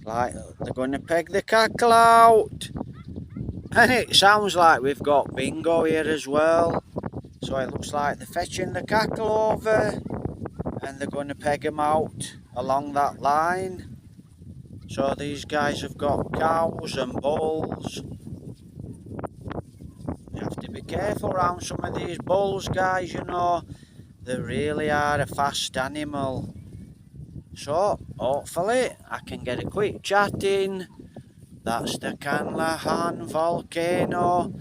Like they're going to peg the cackle out. And it sounds like we've got bingo here as well. So it looks like they're fetching the cackle over and they're going to peg them out along that line. So these guys have got cows and bulls. You have to be careful around some of these bulls, guys, you know. They really are a fast animal. So hopefully I can get a quick chat in. That's the Canlahan volcano.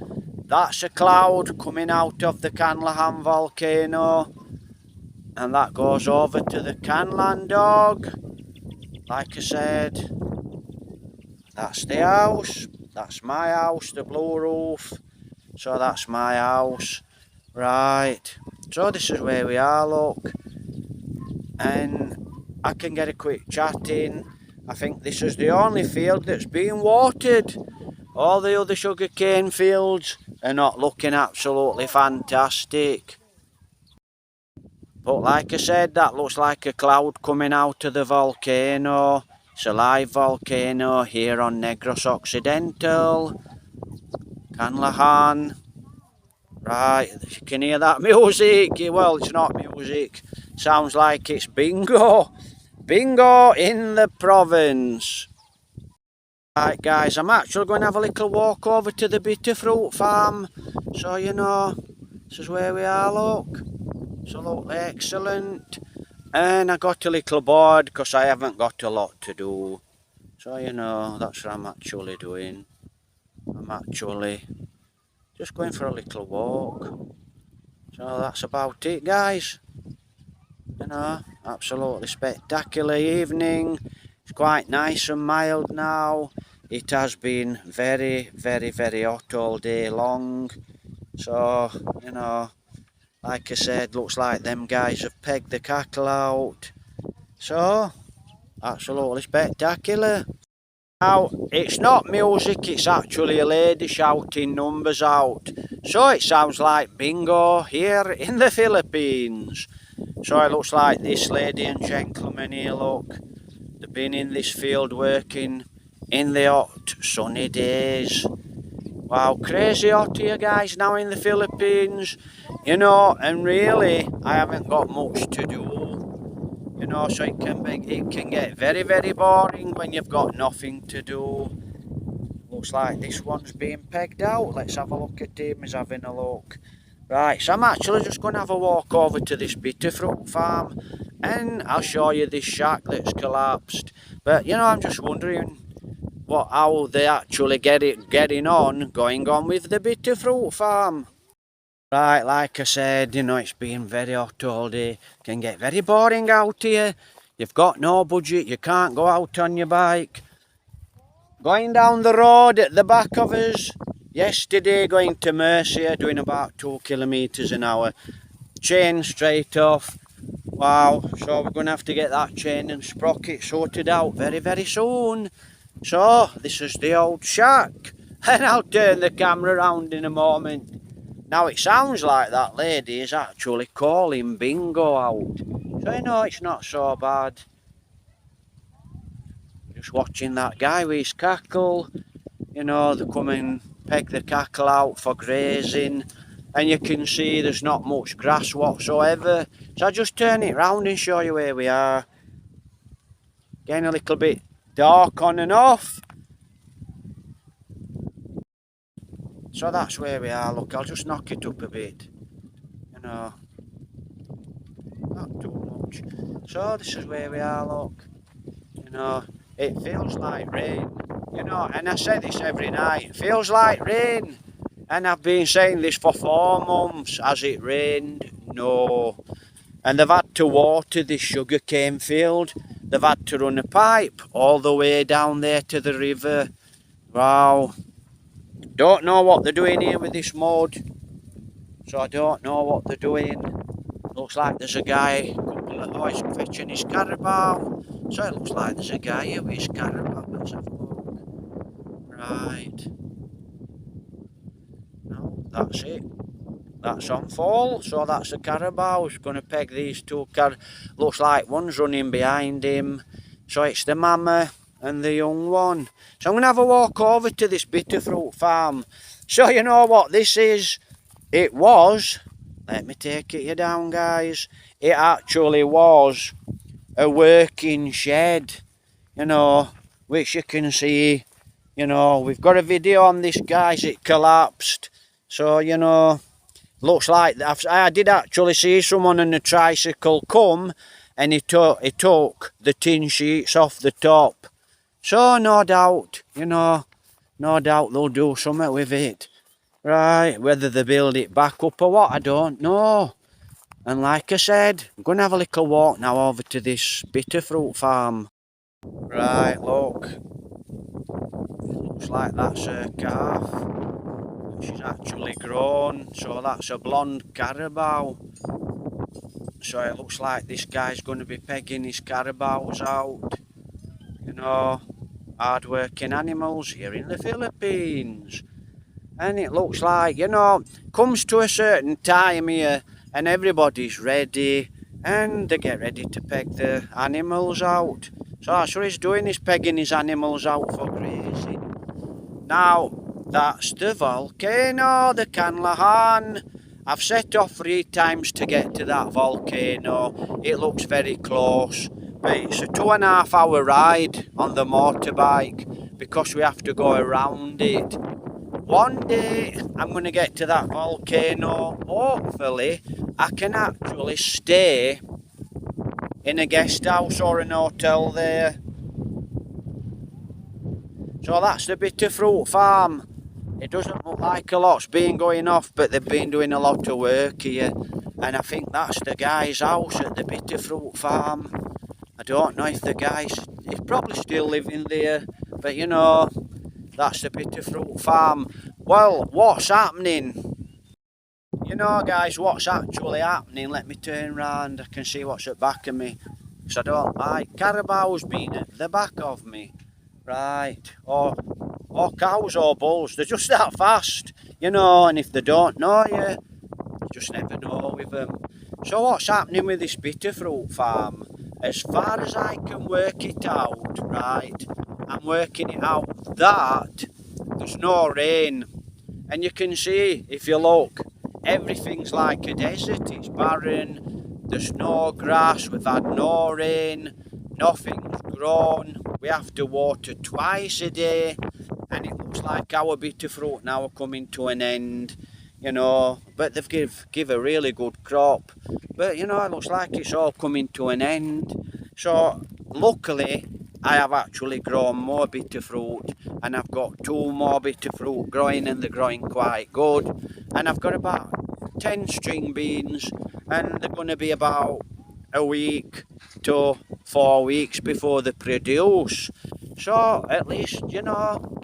That's a cloud coming out of the Canlahan volcano. And that goes over to the Canlan dog. Like I said, that's the house. That's my house, the blue roof. So that's my house. Right. So this is where we are, look. And I can get a quick chat in. I think this is the only field that's being watered. All the other sugarcane fields are not looking absolutely fantastic. But like I said, that looks like a cloud coming out of the volcano. It's a live volcano here on Negros Occidental, Canlahan. Right, you can hear that music. Well, it's not music. Sounds like it's bingo. Bingo in the province. Right guys, I'm actually going to have a little walk over to the bitter fruit farm. So you know, this is where we are, look. Absolutely excellent. And I got a little bored because I haven't got a lot to do. So you know, that's what I'm actually doing. I'm actually just going for a little walk. So that's about it guys. You know, absolutely spectacular evening. It's quite nice and mild now. It has been very, very, very hot all day long. So, you know, like I said, looks like them guys have pegged the cattle out. So, absolutely spectacular. Now, it's not music, it's actually a lady shouting numbers out. So it sounds like bingo here in the Philippines. So it looks like this lady and gentleman here, look. They've been in this field working in the hot, sunny days. Wow, crazy hot here guys now in the Philippines. You know, and really, I haven't got much to do. You know, so it can get very, very boring when you've got nothing to do. Looks like this one's being pegged out. Let's have a look at him. He's having a look. Right, so I'm actually just going to have a walk over to this bitter fruit farm and I'll show you this shack that's collapsed. But, you know, I'm just wondering how they actually getting on going on with the bitter fruit farm. Right, like I said, you know, it's been very hot all day. Can get very boring out here. You've got no budget, you can't go out on your bike. Going down the road at the back of us, yesterday going to Mercia, doing about 2 kilometres an hour. Chain straight off. Wow, so we're going to have to get that chain and sprocket sorted out very, very soon. So, this is the old shack. And I'll turn the camera around in a moment. Now, it sounds like that lady is actually calling bingo out. So, you know, it's not so bad. Just watching that guy with his cackle. You know, they come and peg the cackle out for grazing. And you can see there's not much grass whatsoever. So I'll just turn it round and show you where we are. Getting a little bit dark on and off. So that's where we are. Look, I'll just knock it up a bit. You know, not too much. So this is where we are, look. You know, it feels like rain. You know, and I say this every night. It feels like rain. And I've been saying this for 4 months. Has it rained? No. And they've had to water this sugarcane field. They've had to run a pipe all the way down there to the river. Wow. Don't know what they're doing here with this mud. So I don't know what they're doing. Looks like there's a guy, he's fetching his carabao. So it looks like there's a guy here with his carabao. Let's have a look. Right. No, that's it. That's on fall. So that's the carabao. He's going to peg these two looks like one's running behind him. So it's the mama and the young one. So I'm going to have a walk over to this bitter fruit farm. So you know what this is? It was, let me take it you down guys, it actually was a working shed, you know, which you can see, you know, we've got a video on this guys, it collapsed. So, you know, looks like, I did actually see someone on a tricycle come and he took the tin sheets off the top. So no doubt, you know, no doubt they'll do something with it. Right, whether they build it back up or what, I don't know. And like I said, I'm going to have a little walk now over to this bitter fruit farm. Right, look. Looks like that's a calf. She's actually grown, so that's a blonde carabao. So it looks like this guy's going to be pegging his carabaos out. You know, hard-working animals here in the Philippines. And it looks like, you know, comes to a certain time here and everybody's ready. and they get ready to peg the animals out. So that's what he's doing, he's pegging his animals out for grazing. Now, that's the volcano, the Canlahan. I've set off 3 times to get to that volcano. It looks very close, but it's a 2.5 hour ride on the motorbike because we have to go around it. One day I'm going to get to that volcano. Hopefully I can actually stay in a guest house or an hotel there. So that's the bitter fruit farm. It doesn't look like a lot's been going off, but they've been doing a lot of work here. And I think that's the guy's house at the bitter fruit farm. I don't know if the he's probably still living there, but you know, that's the bitter fruit farm. Well, what's happening? You know, guys, what's actually happening? Let me turn round. I can see what's at the back of me. Because I don't like carabaos being at the back of me. Right. Or cows or bulls. They're just that fast, you know, and if they don't know you just never know with them. So what's happening with this bitter fruit farm? As far as I can work it out, right, I'm working it out that there's no rain. And you can see, if you look, everything's like a desert. It's barren, there's no grass, we've had no rain, nothing's grown. We have to water twice a day, and it looks like our bitter fruit now are coming to an end, you know, but they've give a really good crop. But, you know, it looks like it's all coming to an end. So, luckily, I have actually grown more bitter fruit, and I've got 2 more bitter fruit growing, and they're growing quite good. And I've got about 10 string beans, and they're going to be about a week to 4 weeks before they produce. So at least, you know,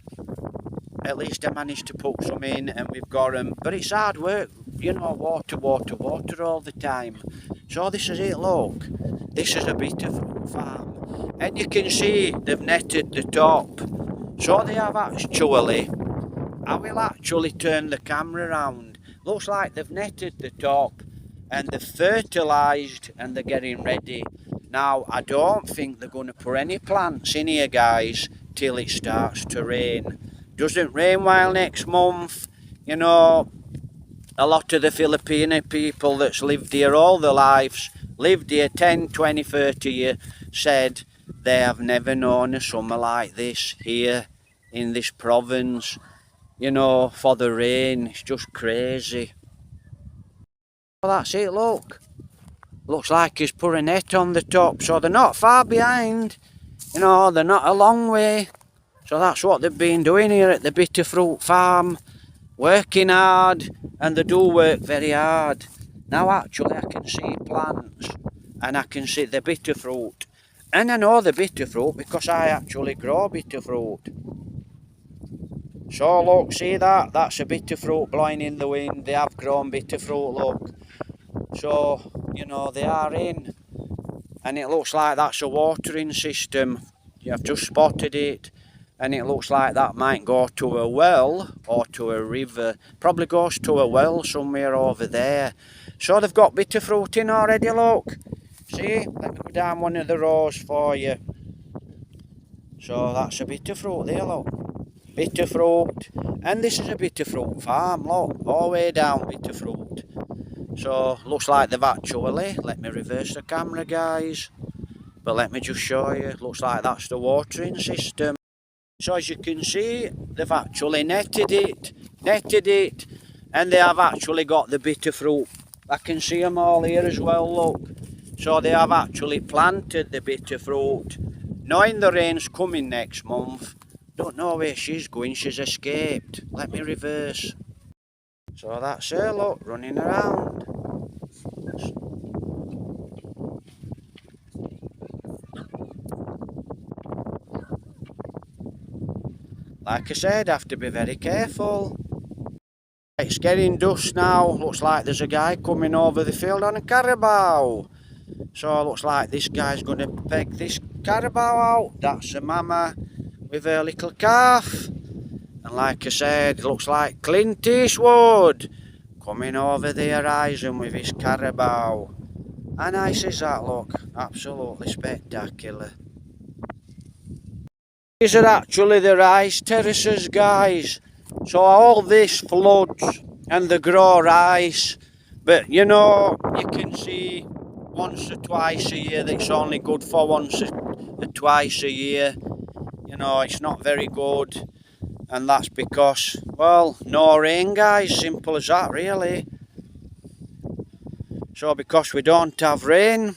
at least I managed to put some in and we've got them. But it's hard work, you know, water all the time. So this is it, look. This is a bitter fruit farm. And you can see they've netted the top. So they have actually, I will actually turn the camera around. Looks like they've netted the top and they've fertilised and they're getting ready. Now, I don't think they're going to put any plants in here, guys, till it starts to rain. Doesn't rain while next month. You know, a lot of the Filipino people that's lived here all their lives, lived here 10, 20, 30 years, said they have never known a summer like this here in this province. You know, for the rain, it's just crazy. Well, that's it, look. Looks like he's put a net on the top, so they're not far behind. You know, they're not a long way. So that's what they've been doing here at the bitter fruit farm. Working hard, and they do work very hard. Now actually I can see plants, and I can see the bitter fruit. And I know the bitter fruit because I actually grow bitter fruit. So look, see that? That's a bitter fruit blowing in the wind. They have grown bitter fruit, look. So, you know, they are in. And it looks like that's a watering system. I've just spotted it. And it looks like that might go to a well or to a river. Probably goes to a well somewhere over there. So they've got bitter fruit in already, look. See? Let me go down one of the rows for you. So that's a bitter fruit there, look. Bitter fruit. And this is a bitter fruit farm, look. All the way down bitter fruit. So, looks like they've actually, let me reverse the camera, guys, but let me just show you, looks like that's the watering system. So as you can see, they've actually netted it, and they have actually got the bitter fruit. I can see them all here as well, look. So they have actually planted the bitter fruit, knowing the rain's coming next month. Don't know where she's going, she's escaped. Let me reverse. So that's her, look, running around. Like I said, I have to be very careful. It's getting dusk now. Looks like there's a guy coming over the field on a carabao. So it looks like this guy's going to peg this carabao out. That's a mama with her little calf. And like I said, it looks like Clint Eastwood coming over the horizon with his carabao. How nice is that, look? Absolutely spectacular. These are actually the rice terraces, guys. So all this floods and they grow rice. But you know, you can see once or twice a year that it's only good for once or twice a year. You know, it's not very good. And that's because, well, no rain, guys. Simple as that, really. So because we don't have rain,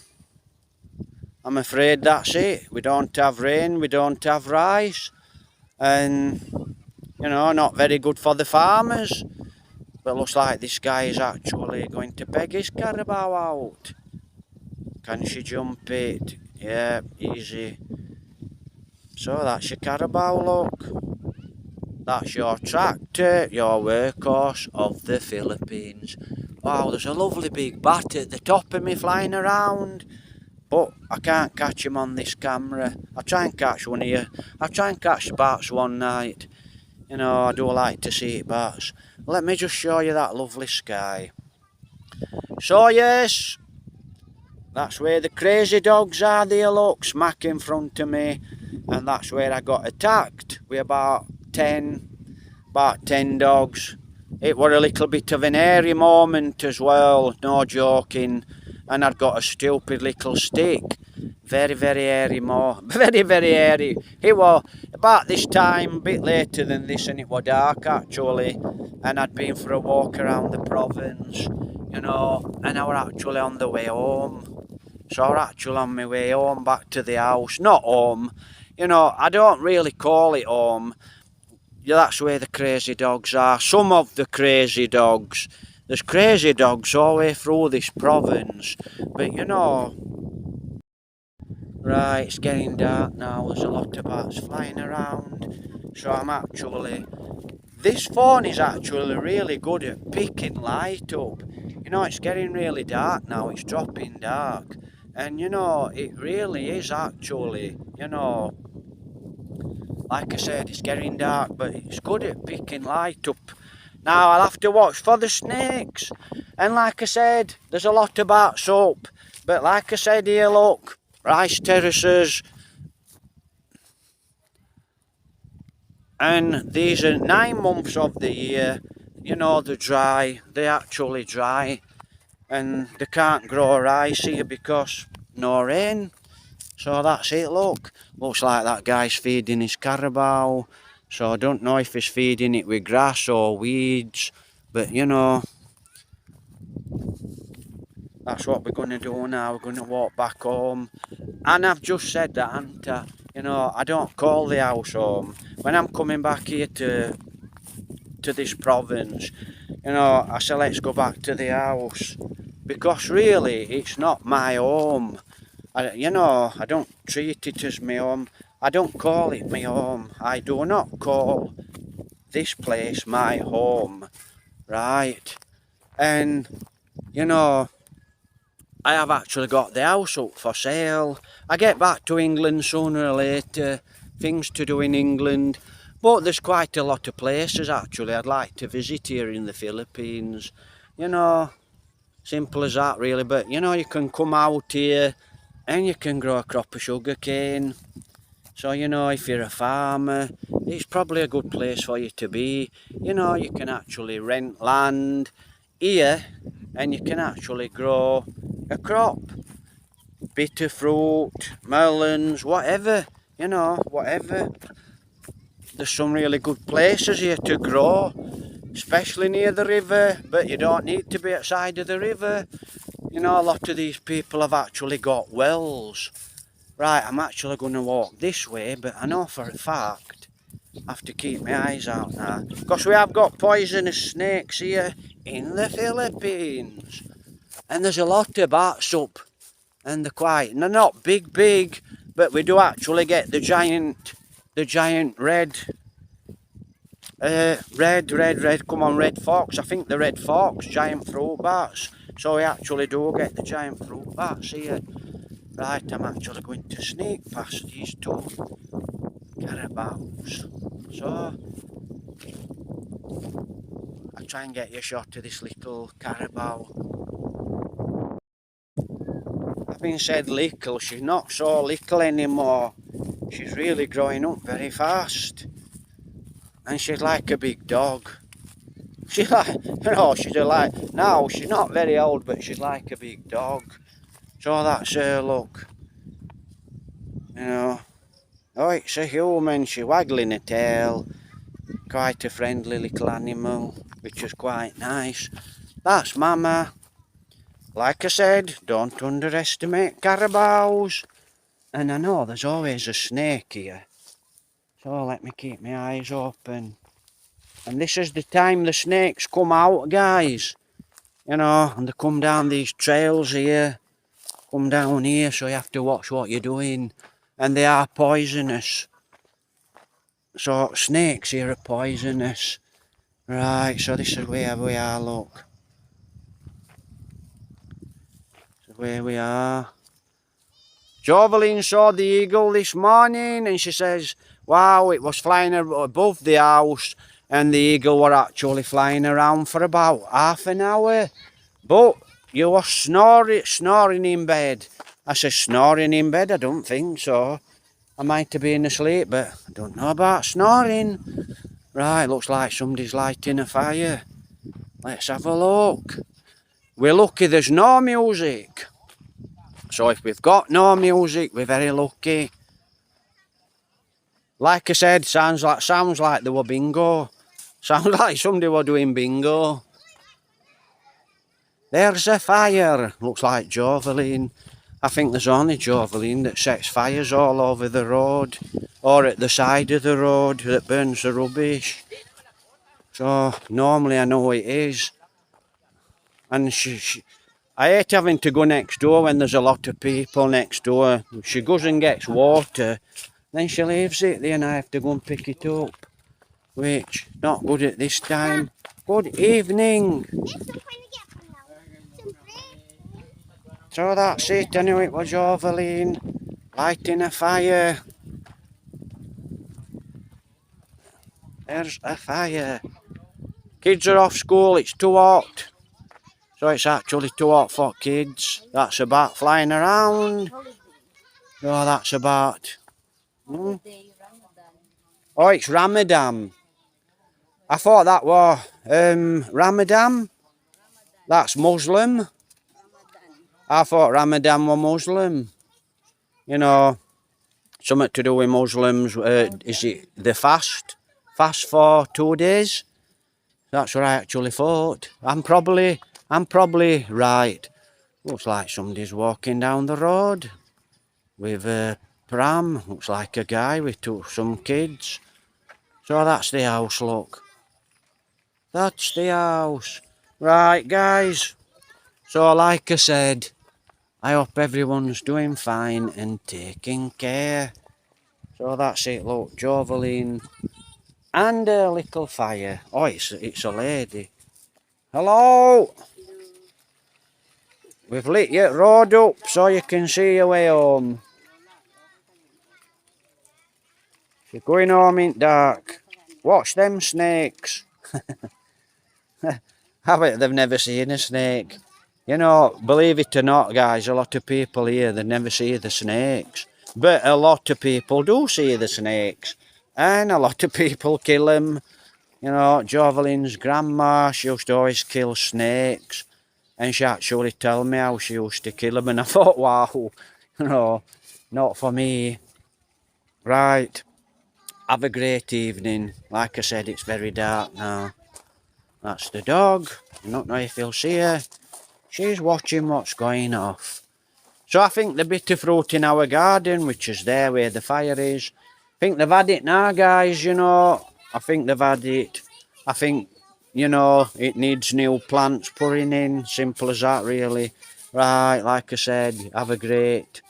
I'm afraid that's it. We don't have rain, we don't have rice. And, you know, not very good for the farmers. But looks like this guy is actually going to peg his carabao out. Can she jump it? Yeah, easy. So that's your carabao, look. That's your tractor, your workhorse of the Philippines. Wow, there's a lovely big bat at the top of me flying around. But I can't catch him on this camera. I'll try and catch one here. I'll try and catch bats one night. You know, I do like to see bats. Let me just show you that lovely sky. So yes, that's where the crazy dogs are there, look, smack in front of me. And that's where I got attacked with about 10 dogs. It were a little bit of an airy moment as well, no joking. And I'd got a stupid little stick. Very, very airy more. Very, very airy. It was about this time, a bit later than this, and it was dark actually. And I'd been for a walk around the province, you know, and I were actually on the way home. So I were actually on my way home back to the house. Not home, you know, I don't really call it home. Yeah, that's where the crazy dogs are. Some of the crazy dogs. There's crazy dogs all the way through this province. But you know, right, it's getting dark now. There's a lot of bats flying around. So I'm actually... This phone is actually really good at picking light up. You know, it's getting really dark now. It's dropping dark. And you know, it really is actually, you know... Like I said, it's getting dark, but it's good at picking light up. Now I'll have to watch for the snakes. And like I said, there's a lot of bats up. But like I said here, look, rice terraces. And these are 9 months of the year. You know, they're dry. They're actually dry. And they can't grow rice here because no rain. So that's it, look. Looks like that guy's feeding his carabao. So I don't know if he's feeding it with grass or weeds. But, you know, that's what we're going to do now. We're going to walk back home. And I've just said that, haven't I? You know, I don't call the house home. When I'm coming back here to this province, you know, I say let's go back to the house. Because really, it's not my home. You know, I don't treat it as my home. I don't call it my home. I do not call this place my home, right? And, you know, I have actually got the house up for sale. I get back to England sooner or later, things to do in England. But there's quite a lot of places actually I'd like to visit here in the Philippines. You know, simple as that really. But, you know, you can come out here and you can grow a crop of sugar cane. So, you know, if you're a farmer, it's probably a good place for you to be. You know, you can actually rent land here and you can actually grow a crop. Bitter fruit, melons, whatever, you know, whatever. There's some really good places here to grow, especially near the river, but you don't need to be outside of the river. You know, a lot of these people have actually got wells. Right, I'm actually going to walk this way, but I know for a fact I have to keep my eyes out now. Because we have got poisonous snakes here in the Philippines. And there's a lot of bats up. And they're they're not big, but we do actually get the giant red, come on, red fox. I think the red fox, giant fruit bats. So we actually do get the giant fruit bats here. Right, I'm actually going to sneak past these two carabaos. So, I'll try and get you a shot of this little carabao. having said little, she's not so little anymore. She's really growing up very fast. And she's like a big dog. She's like, she's like, now she's not very old, but she's like a big dog. So that's her look. Oh, it's a human. She's waggling her tail. Quite a friendly little animal, which is quite nice. That's Mama. Like I said, don't underestimate carabaos. And I know there's always a snake here. So let me keep my eyes open. And this is the time the snakes come out, guys. And they come down these trails here. Come down here, so you have to watch what you're doing. And they are poisonous. So snakes here are poisonous. Right, so this is where we are, look. This is where we are. Jovelyn saw the eagle this morning and she says, wow, it was flying above the house and the eagle were actually flying around for about half an hour. But you were snoring in bed. I said, snoring in bed? I don't think so. I might have been asleep, but I don't know about snoring. Right, looks like somebody's lighting a fire. Let's have a look. We're lucky there's no music. So if we've got no music, we're very lucky. Like I said, sounds like they were bingo. Sounds like somebody were doing bingo. There's a fire. Looks like Jovelyn. I think there's only Jovelyn that sets fires all over the road or at the side of the road that burns the rubbish. So normally I know it is. And I hate having to go next door when there's a lot of people next door. She goes and gets water, then she leaves it there and I have to go and pick it up. Which, not good at this time. Good evening. So that's it, I knew it was Jovelyn. Lighting a fire. There's a fire. Kids are off school, it's too hot. So it's actually too hot for kids. That's a bat flying around. Oh, that's a bat. Oh, it's Ramadan. I thought that was Ramadan. That's Muslim. I thought Ramadan was Muslim. Something to do with Muslims. Is it the fast? Fast for 2 days? That's what I actually thought. I'm probably right. Looks like somebody's walking down the road with a pram. Looks like a guy with some kids. So that's the house, look. That's the house. Right, guys. So like I said, I hope everyone's doing fine and taking care. So that's it, look. Jovelyn and a little fire. Oh, it's a lady. Hello. We've lit your road up so you can see your way home. You're going home in dark. Watch them snakes. I bet they've never seen a snake. Believe it or not, guys, a lot of people here, they never see the snakes. But a lot of people do see the snakes. And a lot of people kill them. Jovelyn's grandma, she used to always kill snakes. And she actually told me how she used to kill them. And I thought, wow, not for me. Right. Have a great evening. Like I said, it's very dark now. That's the dog. I don't know if you'll see her. She's watching what's going off. So I think the bit of fruit in our garden, which is there where the fire is, I think they've had it now, guys, I think they've had it. I think, it needs new plants putting in. Simple as that, really. Right, like I said, have a great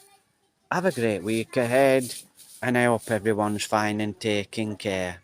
week ahead. And I hope everyone's fine and taking care.